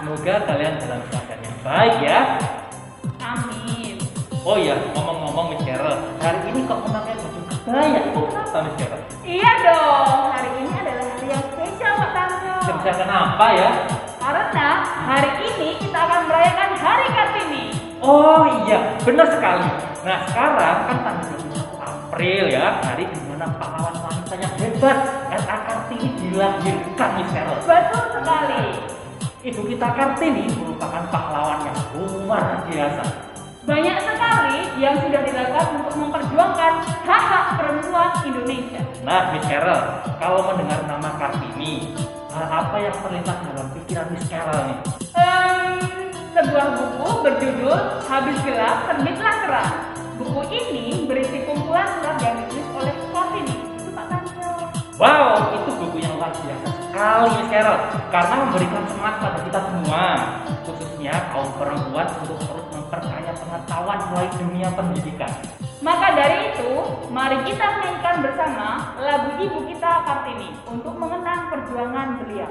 semoga kalian dalam keadaan yang baik ya. Amin. Oh iya, ngomong-ngomong Miss Carol, hari ini kok pakai baju kebaya? Itu kenapa Miss Carol? Iya dong, hari ini adalah hari yang spesial Pak Tarjo. Spesial kenapa ya? Karena hari ini kita akan merayakan Hari Kartini. Oh iya, benar sekali. Nah sekarang kan tanggal 21 April ya, hari di mana pahlawan wanita yang hebat R.A. Kartini dilahirkan Miss Carol. Betul sekali. Ibu kita Kartini merupakan pahlawan yang luar biasa. Banyak sekali yang sudah dilakukan untuk memperjuangkan hak-hak perempuan Indonesia. Nah Miss Carol, kalau mendengar nama Kartini, hal apa yang terlintas dalam pikiran Miss Carol nih? Sebuah buku berjudul Habis Gelap Terbitlah Terang. Buku ini berisi kumpulan surat yang ditulis oleh Kartini. Itu Pak Tarjo. Wow, itu buku yang luar biasa sekali Miss Carol, karena memberikan semangat pada kita semua, khususnya kaum perempuan untuk terus memperkaya pengetahuan melalui dunia pendidikan. Maka dari itu, mari kita mainkan bersama lagu ibu kita Kartini untuk mengenang perjuangan beliau.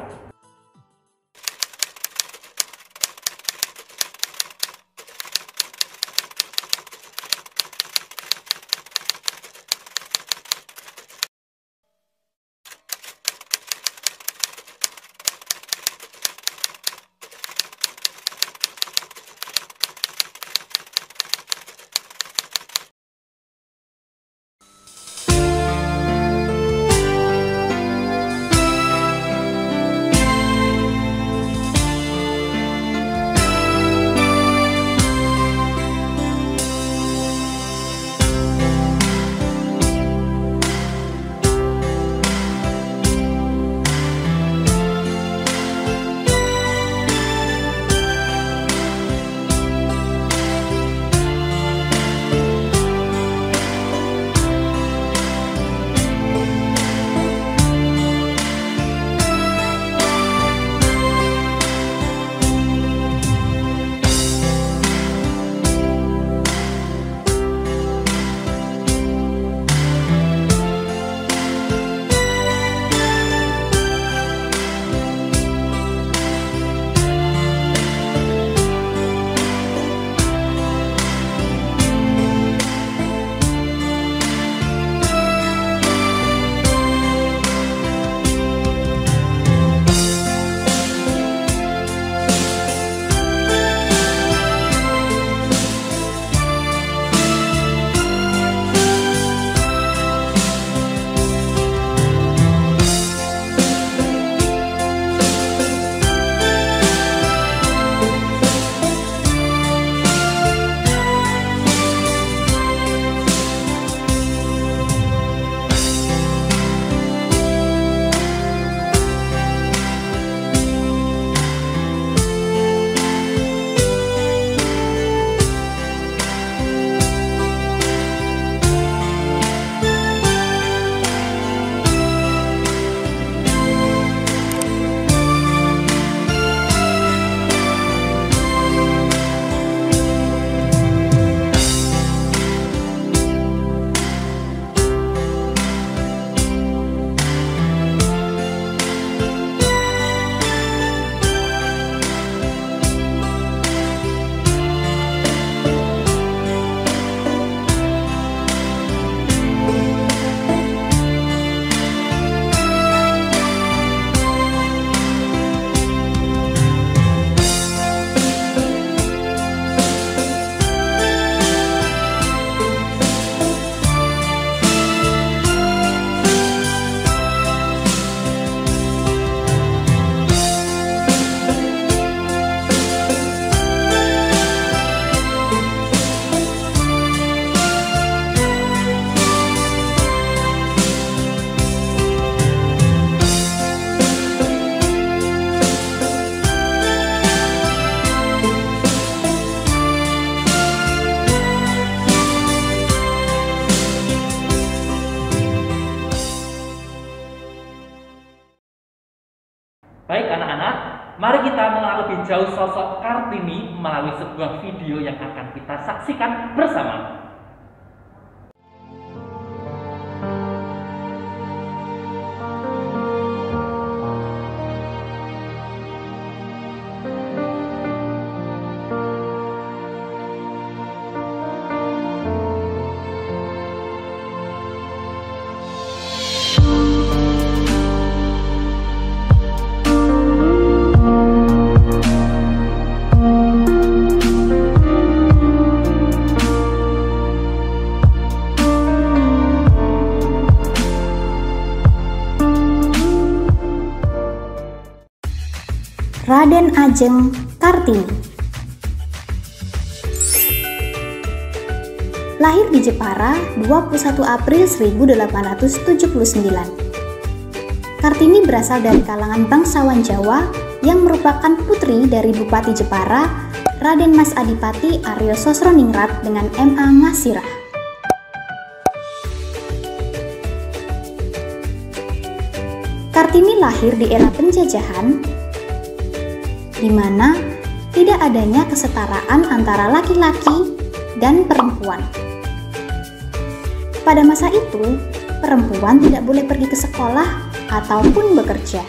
Baik anak-anak, mari kita mengenal lebih jauh sosok Kartini melalui sebuah video yang akan kita saksikan bersama. Raden Ajeng Kartini. Lahir di Jepara 21 April 1879. Kartini berasal dari kalangan bangsawan Jawa yang merupakan putri dari Bupati Jepara, Raden Mas Adipati Aryo Sosroningrat dengan M.A. Ngasirah. Kartini lahir di era penjajahan, di mana tidak adanya kesetaraan antara laki-laki dan perempuan. Pada masa itu, perempuan tidak boleh pergi ke sekolah ataupun bekerja.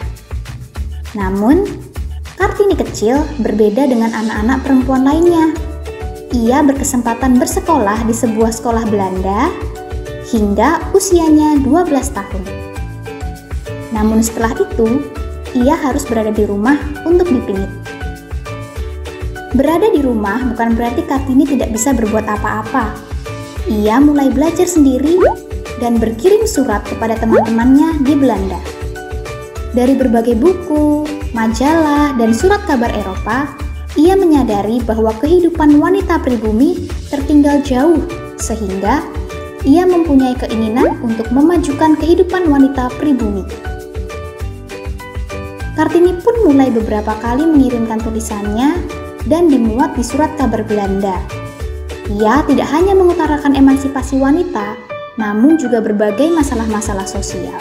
Namun, Kartini kecil berbeda dengan anak-anak perempuan lainnya. Ia berkesempatan bersekolah di sebuah sekolah Belanda hingga usianya 12 tahun. Namun setelah itu, ia harus berada di rumah untuk dipingit. Berada di rumah bukan berarti Kartini tidak bisa berbuat apa-apa. Ia mulai belajar sendiri dan berkirim surat kepada teman-temannya di Belanda. Dari berbagai buku, majalah, dan surat kabar Eropa, ia menyadari bahwa kehidupan wanita pribumi tertinggal jauh, sehingga ia mempunyai keinginan untuk memajukan kehidupan wanita pribumi. Kartini pun mulai beberapa kali mengirimkan tulisannya dan dimuat di surat kabar Belanda. Ia tidak hanya mengutarakan emansipasi wanita, namun juga berbagai masalah-masalah sosial.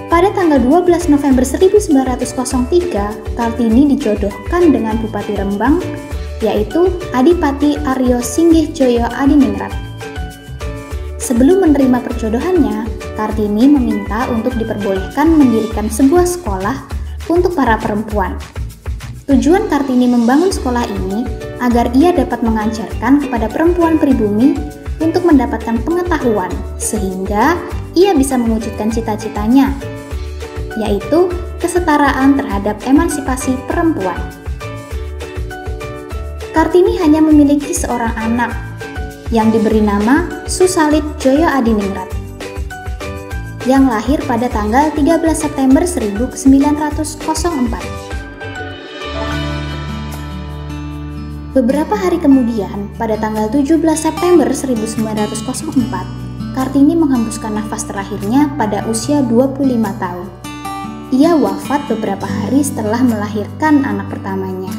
Pada tanggal 12 November 1903, Kartini dijodohkan dengan Bupati Rembang, yaitu Adipati Aryo Singgihjoyo Adiningrat. Sebelum menerima perjodohannya, Kartini meminta untuk diperbolehkan mendirikan sebuah sekolah untuk para perempuan. Tujuan Kartini membangun sekolah ini agar ia dapat mengajarkan kepada perempuan pribumi untuk mendapatkan pengetahuan, sehingga ia bisa mewujudkan cita-citanya, yaitu kesetaraan terhadap emansipasi perempuan. Kartini hanya memiliki seorang anak yang diberi nama Susalit Joyo Adiningrat, yang lahir pada tanggal 13 September 1904. Beberapa hari kemudian, pada tanggal 17 September 1904, Kartini menghembuskan nafas terakhirnya pada usia 25 tahun. Ia wafat beberapa hari setelah melahirkan anak pertamanya.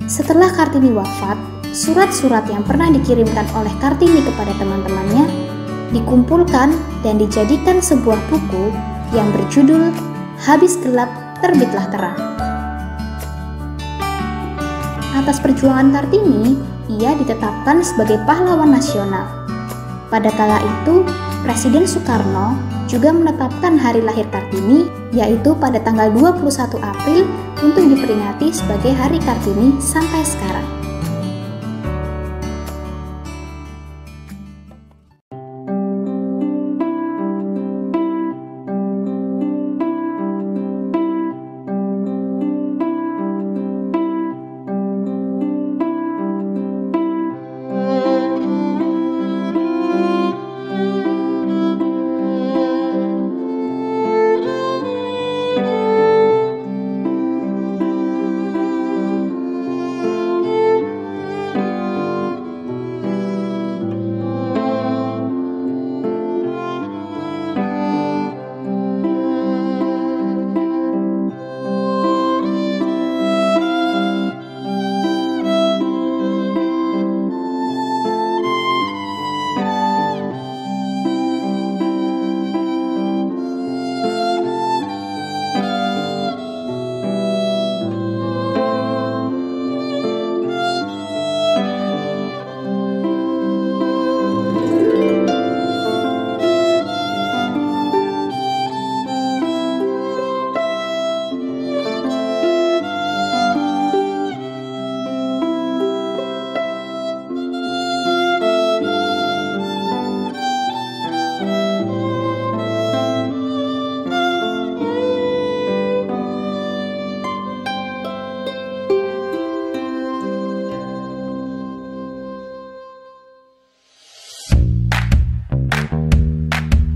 Setelah Kartini wafat, surat-surat yang pernah dikirimkan oleh Kartini kepada teman-temannya dikumpulkan dan dijadikan sebuah buku yang berjudul Habis Gelap Terbitlah Terang. Atas perjuangan Kartini, ia ditetapkan sebagai pahlawan nasional. Pada kala itu, Presiden Soekarno juga menetapkan hari lahir Kartini, yaitu pada tanggal 21 April untuk diperingati sebagai Hari Kartini sampai sekarang.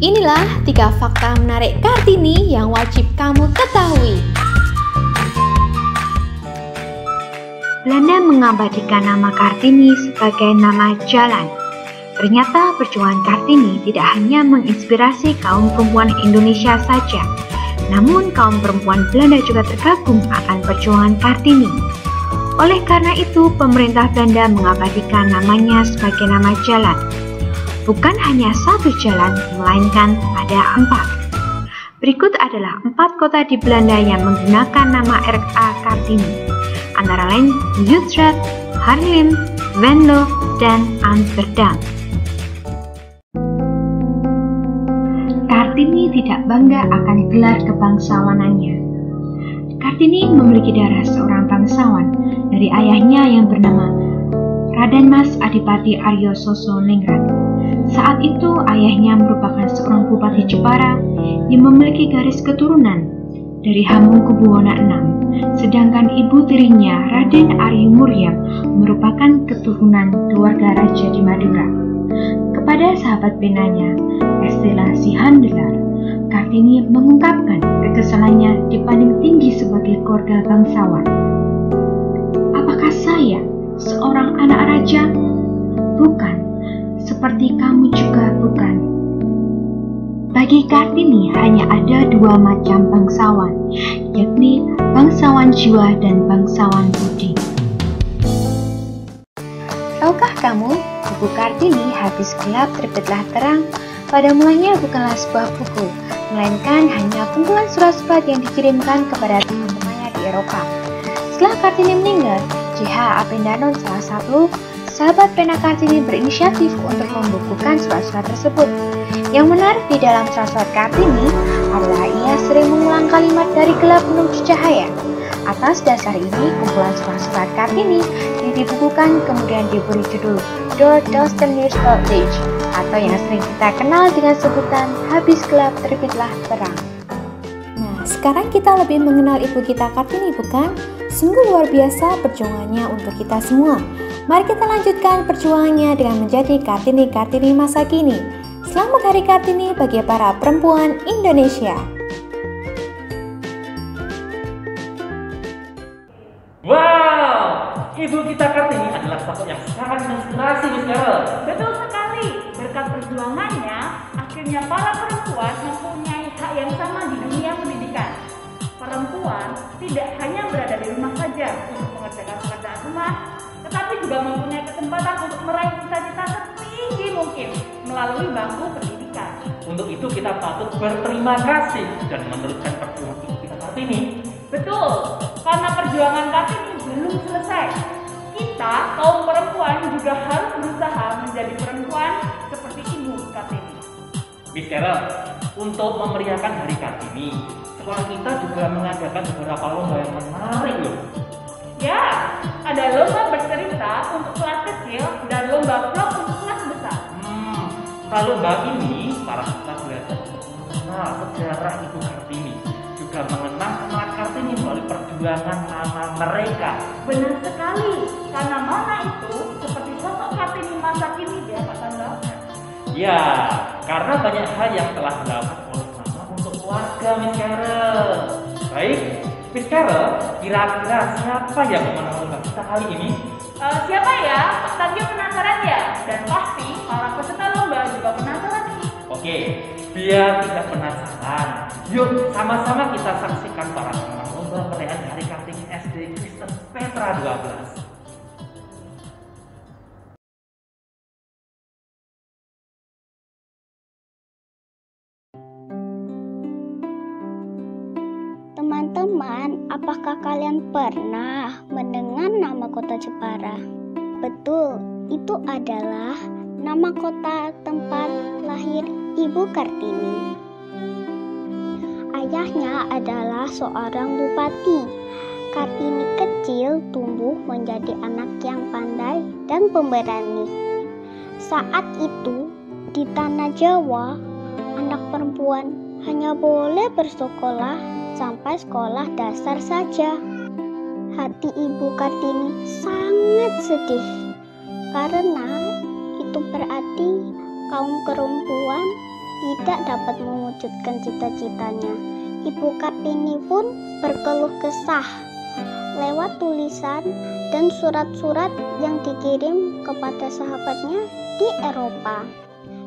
Inilah 3 fakta menarik Kartini yang wajib kamu ketahui. Belanda mengabadikan nama Kartini sebagai nama jalan. Ternyata perjuangan Kartini tidak hanya menginspirasi kaum perempuan Indonesia saja, namun kaum perempuan Belanda juga tergabung akan perjuangan Kartini. Oleh karena itu, pemerintah Belanda mengabadikan namanya sebagai nama jalan. Bukan hanya satu jalan, melainkan ada 4. Berikut adalah 4 kota di Belanda yang menggunakan nama RA Kartini, antara lain Utrecht, Haarlem, Venlo, dan Amsterdam. Kartini tidak bangga akan gelar kebangsawanannya. Kartini memiliki darah seorang bangsawan dari ayahnya yang bernama Raden Mas Adipati Aryo Sosoningrat. Saat itu ayahnya merupakan seorang bupati Jepara yang memiliki garis keturunan dari Hamengkubuwono VI, sedangkan ibu tirinya Raden Arya Muryam merupakan keturunan keluarga raja di Madura. Kepada sahabat penanya, Estela Sihandelar, Kartini mengungkapkan kekesalannya dipandang tinggi sebagai keluarga bangsawan. Apakah saya seorang anak raja? Bukan, seperti kamu juga bukan. Bagi Kartini hanya ada 2 macam bangsawan, yakni bangsawan jiwa dan bangsawan budi. Tahukah kamu, buku Kartini Habis Gelap Terbitlah Terang pada mulanya bukanlah sebuah buku, melainkan hanya kumpulan surat-surat yang dikirimkan kepada teman-temannya di Eropa. Setelah Kartini meninggal, J.H. Appendano, salah satu sahabat pena Kartini, berinisiatif untuk membukukan surat-surat tersebut. Yang menarik di dalam surat-surat Kartini adalah ia sering mengulang kalimat dari gelap menuju cahaya. Atas dasar ini, kumpulan surat-surat Kartini yang dibukukan kemudian diberi judul Door Dostoevsky's Age, atau yang sering kita kenal dengan sebutan Habis Gelap Terbitlah Terang. Nah, sekarang kita lebih mengenal ibu kita Kartini, bukan? Sungguh luar biasa perjuangannya untuk kita semua. Mari kita lanjutkan perjuangannya dengan menjadi Kartini-Kartini masa kini. Selamat Hari Kartini bagi para perempuan Indonesia. Wow, ibu kita Kartini adalah sosok yang sangat menginspirasi, Miss Carol. Betul sekali. Berkat perjuangannya, akhirnya para perempuan mempunyai hak yang sama di dunia pendidikan. Perempuan tidak hanya berada di rumah saja untuk mengerjakan pekerjaan rumah, tetapi juga mempunyai kesempatan untuk meraih cita-cita setinggi mungkin melalui bangku pendidikan. Untuk itu kita patut berterima kasih dan meneruskan perjuangan ibu kita Kartini. Betul, karena perjuangan Kartini belum selesai. Kita, kaum perempuan, juga harus berusaha menjadi perempuan seperti ibu Kartini. Miss Carol, untuk memeriahkan Hari Kartini, sekolah kita juga mengadakan beberapa lomba yang menarik loh. Ya, ada lomba bercerita untuk kelas kecil dan lomba vlog untuk kelas besar. Pada lomba ini, para siswa belajar mengenal sejarah ibu Kartini, juga mengenang semangat Kartini melalui perjuangan nama mereka. Benar sekali, karena mana itu seperti sosok Kartini masa kini ya Pak Tanda. Ya, karena banyak hal yang telah dilakukan oleh mama untuk keluarga, Miss Carol. Baik, Miss Carol, kira-kira siapa yang memenang lomba kita kali ini? Siapa ya? Pak Tanda penasaran ya? Dan pasti para peserta lomba juga penasaran nih. Oke, biar tidak penasaran, yuk sama-sama kita saksikan para pemenang lomba perayaan Hari Kartini SD Kristen Petra 12. Teman-teman, apakah kalian pernah mendengar nama kota Jepara? Betul, itu adalah nama kota tempat lahir Ibu Kartini. Ayahnya adalah seorang bupati. Kartini kecil tumbuh menjadi anak yang pandai dan pemberani. Saat itu, di tanah Jawa, anak perempuan hanya boleh bersekolah sampai sekolah dasar saja. Hati Ibu Kartini sangat sedih karena itu berarti kaum perempuan tidak dapat mewujudkan cita-citanya. Ibu Kartini pun berkeluh kesah lewat tulisan dan surat-surat yang dikirim kepada sahabatnya di Eropa.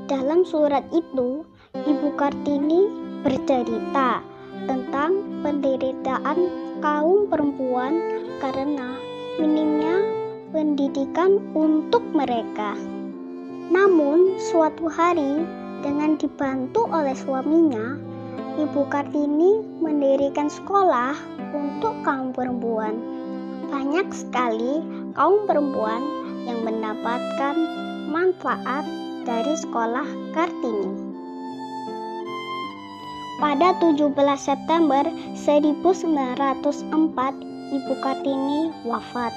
Dalam surat itu, Ibu Kartini bercerita tentang penderitaan kaum perempuan karena minimnya pendidikan untuk mereka. Namun, suatu hari dengan dibantu oleh suaminya, Ibu Kartini mendirikan sekolah untuk kaum perempuan. Banyak sekali kaum perempuan yang mendapatkan manfaat dari sekolah Kartini. Pada 17 September 1904, Ibu Kartini wafat.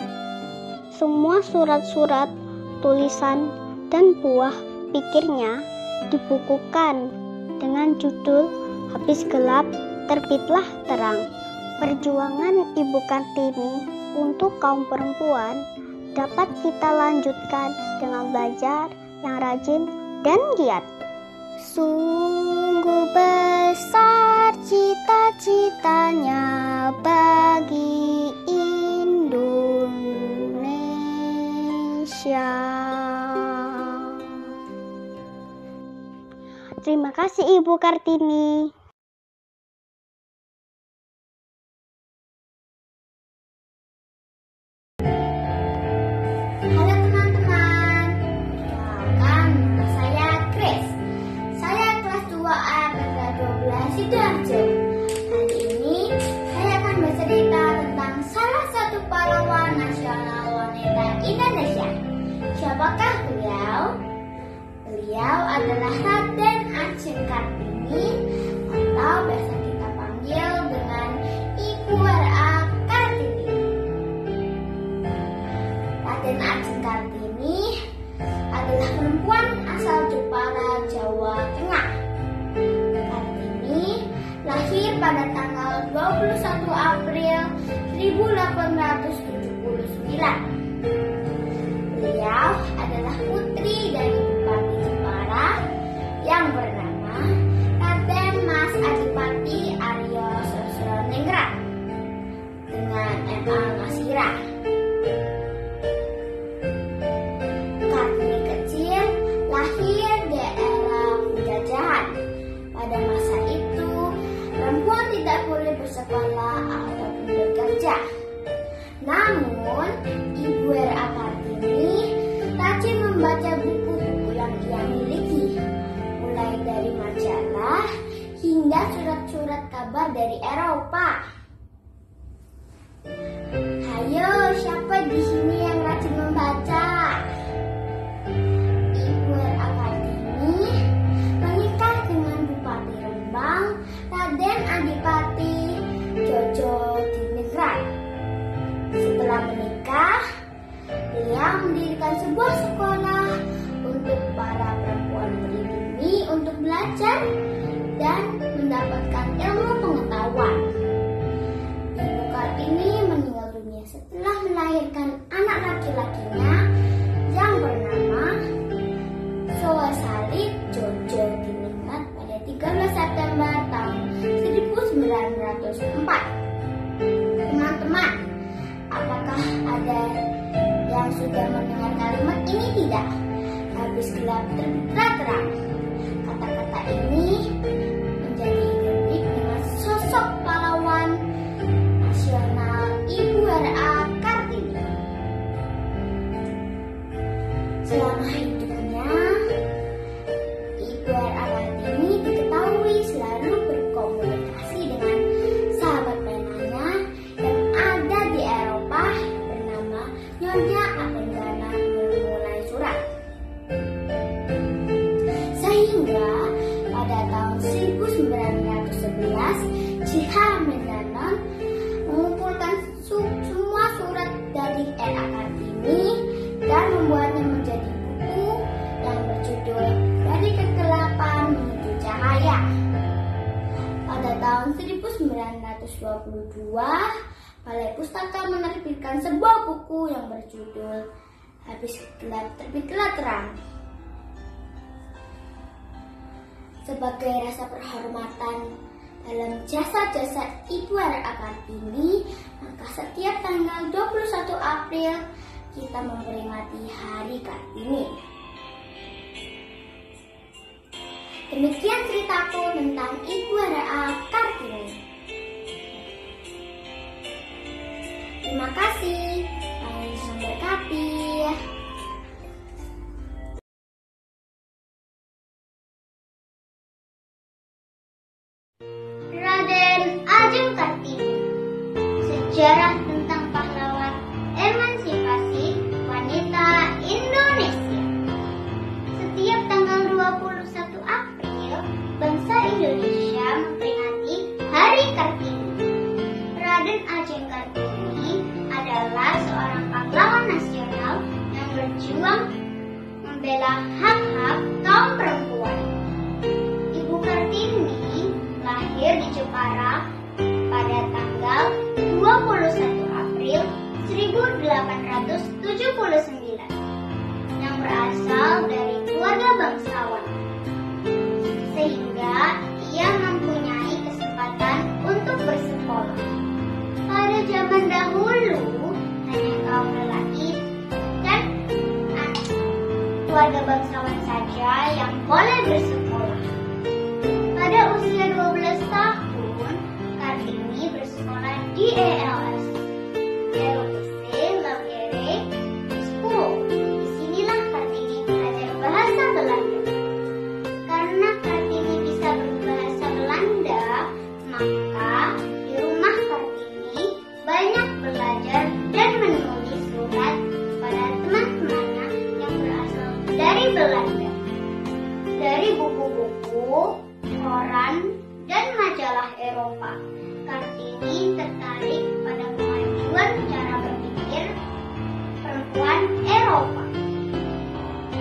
Semua surat-surat, tulisan, dan buah pikirnya dibukukan dengan judul Habis Gelap, Terbitlah Terang. Perjuangan Ibu Kartini untuk kaum perempuan dapat kita lanjutkan dengan belajar yang rajin dan giat. Sungguh besar cita-citanya bagi Indonesia. Terima kasih Ibu Kartini. Halo teman-teman, kenalkan saya Grace. Saya kelas 2A negara 12 Sidoarjo. Hari ini saya akan bercerita tentang salah satu pahlawan nasional wanita Indonesia. Siapakah beliau? Beliau adalah Raden Ajeng Kartini atau biasa kita panggil dengan Ibu R.A. Kartini. Raden Ajeng Kartini adalah perempuan asal Jepara, Jawa Tengah. Kartini lahir pada tanggal 21 April 1879. Beliau adalah putri dari Bupati Jepara yang bernama Raden Mas Adipati Aryo Sosroningrat dengan M.A. Ngasirah. Kartini kecil lahir di era penjajahan. Pada masa itu, perempuan tidak boleh bersekolah ataupun bekerja. Namun, Ibu R.A. Kartini rajin membaca buku-buku yang ia miliki, mulai dari majalah hingga surat-surat kabar dari Eropa. Hayo, siapa di sini yang rajin membaca? Ibu R.A. Kartini menikah dengan Bupati Rembang, Raden Adipati Djodjodiningrat. Setelah menikah, beliau mendirikan sebuah sekolah untuk para perempuan pribumi untuk belajar dan mendapatkan ilmu pengetahuan. Ibu Kartini meninggal dunia setelah melahirkan anak laki-lakinya yang bernama Soesalib Djodjodiningrat pada 13 September tahun 1904. Teman-teman, apakah ada yang sudah mendengar kalimat ini tidak? Habis gelap terbitlah terang. Kata-kata ini menjadi identik dengan sosok pahlawan nasional Ibu R.A. Kartini. Selama hidupnya, Ibu R.A. Kartini diketahui selalu berkomunikasi dengan sahabat penanya yang ada di Eropa bernama Nyonya Apenggana Mulai Surat. Sehingga pada tahun 1911, J.H. Mendanon mengumpulkan semua surat dari R.A. Kartini dan membuatnya menjadi buku yang berjudul Dari Kegelapan Menuju Cahaya. Pada tahun 1922, Balai Pustaka menerbitkan sebuah buku yang berjudul Habis Gelap Terbitlah Terang. Sebagai rasa penghormatan dalam jasa-jasa Ibu RA Kartini, maka setiap tanggal 21 April kita memperingati Hari Kartini. Demikian ceritaku tentang Ibu RA Kartini. Terima kasih. Tuhan memberkati. Raden Ajeng Kartini. Sejarah tentang pahlawan emansipasi wanita Indonesia. Setiap tanggal 21 April, bangsa Indonesia memperingati Hari Kartini. Raden Ajeng Kartini adalah seorang pahlawan nasional yang berjuang membela hak-hak kaum perempuan. Ibu Kartini lahir di Jepara pada tanggal 21 April 1879 yang berasal dari keluarga bangsawan, sehingga ia mempunyai kesempatan untuk bersekolah. Pada zaman dahulu, hanya kaum lelaki dan keluarga bangsawan saja yang boleh bersekolah. Pada usia 12 tahun, Kartini bersekolah di ELS, LPC Lampere School. Disinilah Kartini belajar bahasa Belanda. Karena Kartini bisa berbahasa Belanda, maka di rumah Kartini banyak belajar dan menulis surat pada teman-temannya yang berasal dari Belanda. Dari buku-buku, koran, dan majalah Eropa, Kartini tertarik pada kemajuan cara berpikir perempuan Eropa.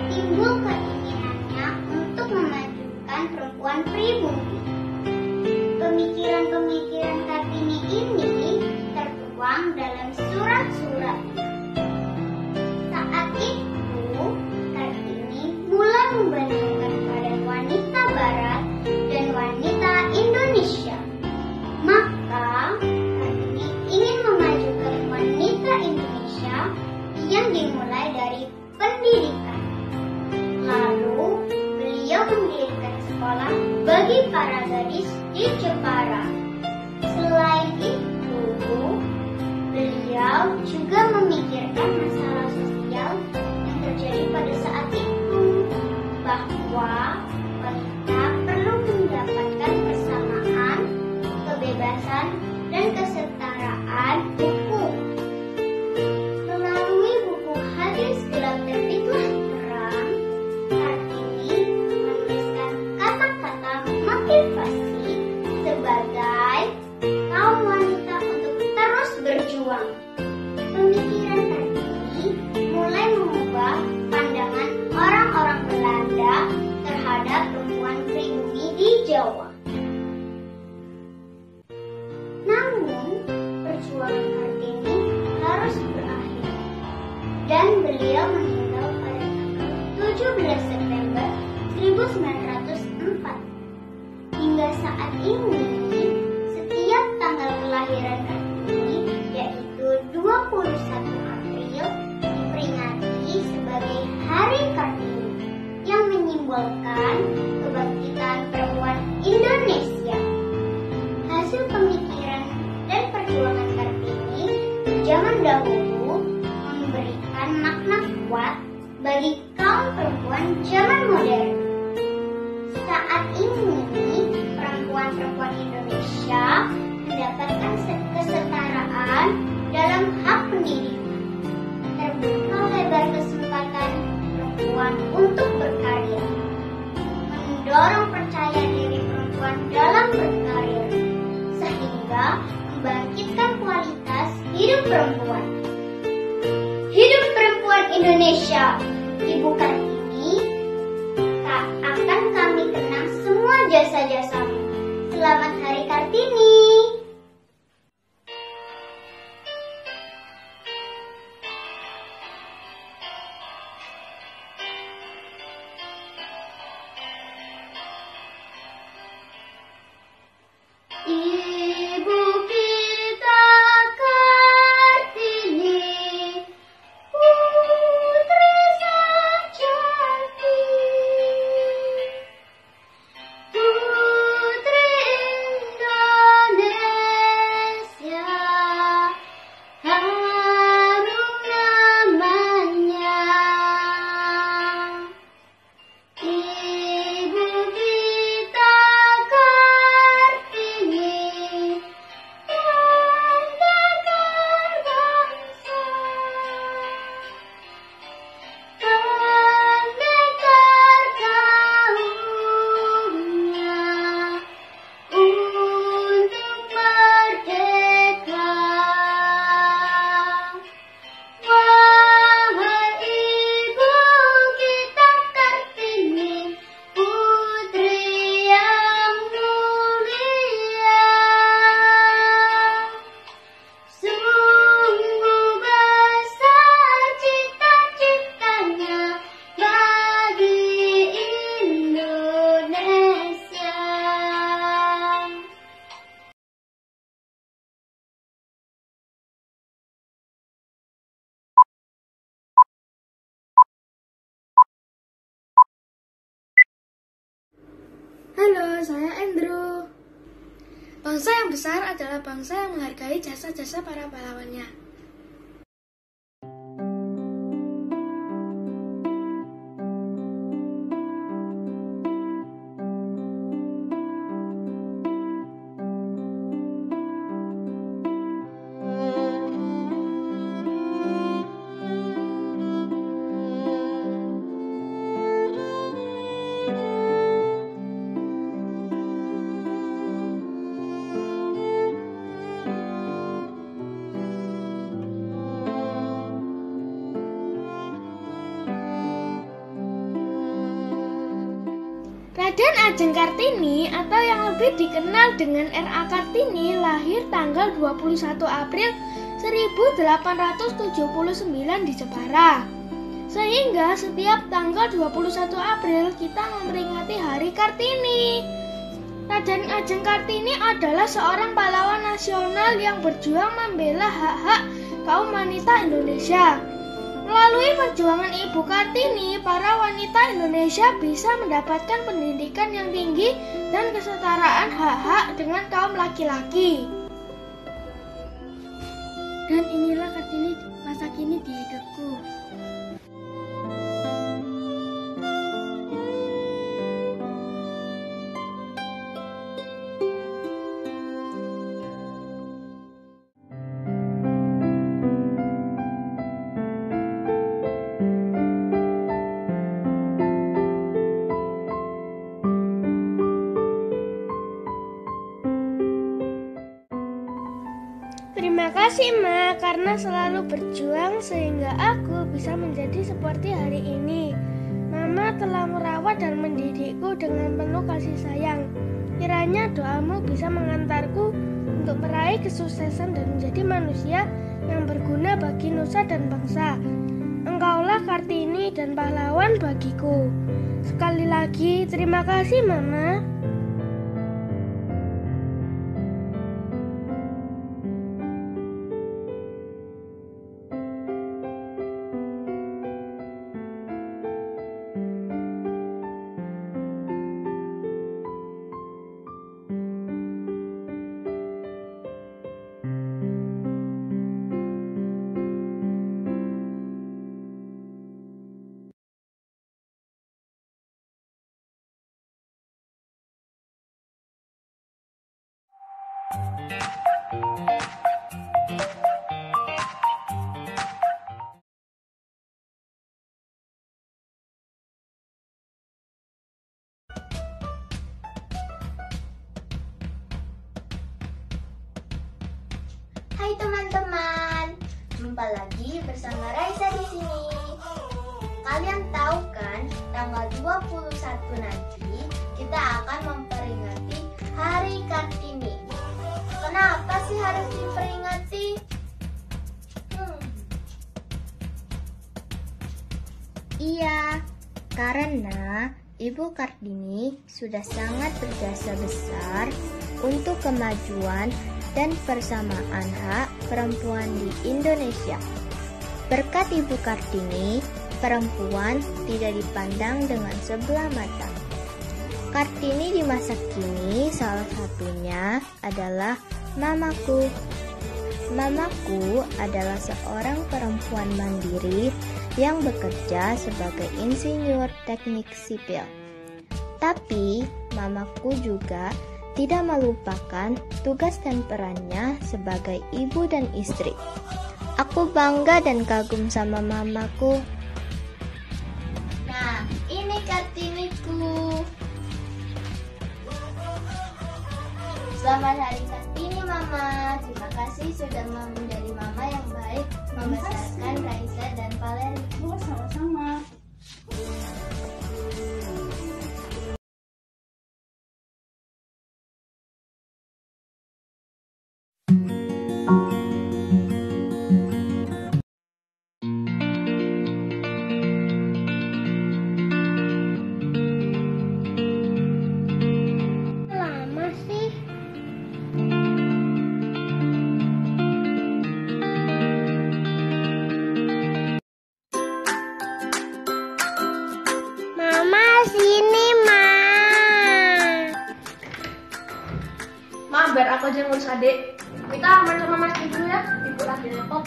Timbul keinginannya untuk memajukan perempuan pribumi. Pemikiran-pemikiran Kartini ini tertuang dalam surat-suratnya. Saat itu, Kartini mulai membandingkan pada wanita Barat dan wanita Indonesia. Maka, Kartini ingin memajukan wanita Indonesia yang dimulai dari pendidikan. Lalu, beliau mendirikan sekolah bagi para gadis di Jepara. Selain itu, beliau juga memikirkan masalah sosial yang terjadi pada saat itu, bahwa wanita perlu mendapatkan persamaan, kebebasan, dan kesetaraan hukum. Melalui buku Hadis Gelap Terbitlah Terang, Kartini menuliskan kata-kata motivasi sebagai kaum wanita untuk terus berjuang. Pemikiran Kartini mulai mengubah pandangan orang-orang Belanda terhadap perempuan pribumi di Jawa. Namun, perjuangan Kartini harus berakhir dan beliau meninggal pada tanggal 17 September 1904. Hingga saat ini, setiap tanggal kelahiran Kartini, yaitu 21 April, diperingati sebagai Hari Kartini yang menyimbolkan kebangkitan perempuan Indonesia. Hasil pemikiran dan perjuangan Kartini di zaman dahulu memberikan makna kuat bagi kaum perempuan zaman modern. Saat ini, perempuan-perempuan Indonesia mendapatkan kesetaraan dalam hak pendidikan. Terbuka lebar kesempatan perempuan untuk berkarya. Mendorong percaya diri perempuan dalam berkarir, sehingga membangkitkan kualitas hidup perempuan. Hidup perempuan Indonesia, Ibu Kartini, akan kami kenang semua jasa-jasamu. Selamat Hari Kartini. Halo, saya Andrew. Bangsa yang besar adalah bangsa yang menghargai jasa-jasa para pahlawannya. Raden Ajeng Kartini atau yang lebih dikenal dengan R.A. Kartini lahir tanggal 21 April 1879 di Jepara. Sehingga setiap tanggal 21 April kita memperingati Hari Kartini. Raden Ajeng Kartini adalah seorang pahlawan nasional yang berjuang membela hak-hak kaum wanita Indonesia. Melalui perjuangan Ibu Kartini, para wanita Indonesia bisa mendapatkan pendidikan yang tinggi dan kesetaraan hak-hak dengan kaum laki-laki. Dan inilah Kartini masa kini di hidupku. Terima kasih Ma, karena selalu berjuang sehingga aku bisa menjadi seperti hari ini. Mama telah merawat dan mendidikku dengan penuh kasih sayang. Kiranya doamu bisa mengantarku untuk meraih kesuksesan dan menjadi manusia yang berguna bagi nusa dan bangsa. Engkaulah Kartini dan pahlawan bagiku. Sekali lagi, terima kasih Mama. Hai teman-teman, jumpa lagi bersama Raisa di sini. Kalian tahu kan, tanggal 21 nanti kita akan memperingati Hari Kartini. Kenapa sih harus diperingati? Iya, karena Ibu Kartini sudah sangat berjasa besar untuk kemajuan dan persamaan hak perempuan di Indonesia. Berkat Ibu Kartini, perempuan tidak dipandang dengan sebelah mata. Kartini di masa kini salah satunya adalah mamaku. Mamaku adalah seorang perempuan mandiri yang bekerja sebagai insinyur teknik sipil. Tapi mamaku juga tidak melupakan tugas dan perannya sebagai ibu dan istri. Aku bangga dan kagum sama mamaku. Nah, ini Kartiniku. Selamat Hari Kartini Mama. Terima kasih sudah menjadi mama yang baik, membesarkan Raisa dan Valeri. Sama-sama. Lama sih. adik-adik, kita main sama Mas dulu ya. Ibu lagi repot.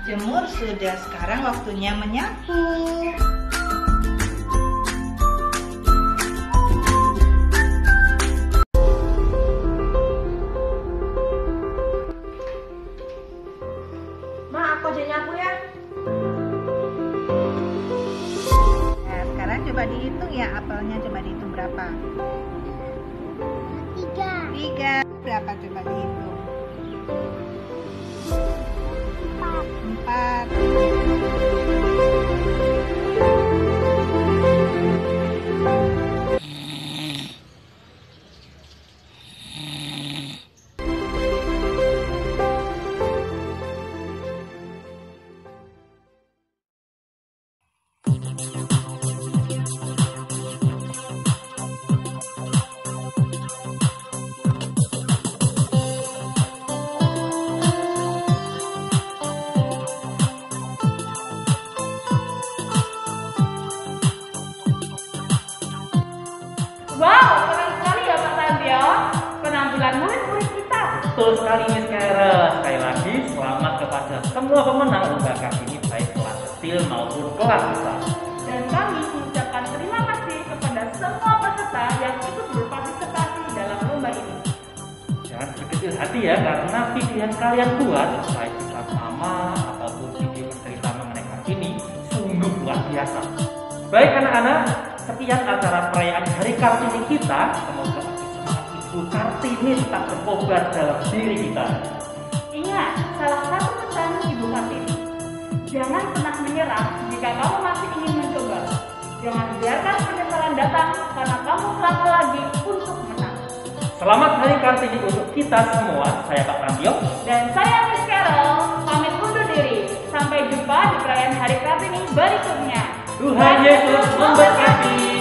Jemur sudah, sekarang waktunya menyapu. Ma, aku aja nyapu ya. Nah, sekarang coba dihitung ya apelnya, coba dihitung berapa? 3. Berapa coba dihitung? 4. Wow, keren sekali ya Pak Sandio. Penampilan murid-murid kita. Betul sekali Miss Carol. Sekali lagi selamat kepada semua pemenang lomba kali ini, baik kelas kecil maupun kelas besar. Dan kami mengucapkan terima kasih kepada semua peserta yang ikut berpartisipasi dalam lomba ini. Jangan berkecil hati ya, karena pilihan kalian buat baik kisah sama ataupun video cerita mengenai Kartini sungguh luar biasa. Baik anak-anak, sekian acara perayaan Hari Kartini kita. Semoga semangat Ibu Kartini tetap berkobar dalam diri kita. Ingat, salah satu pesan Ibu Kartini, jangan pernah menyerah jika kamu masih ingin mencoba. Jangan biarkan penyesalan datang karena kamu selangkah lagi untuk menang. Selamat Hari Kartini untuk kita semua. Saya Pak Prandio Dan saya Miss Carol, pamit undur diri. Sampai jumpa di perayaan Hari Kartini berikutnya. Tuhan Yesus memberkati.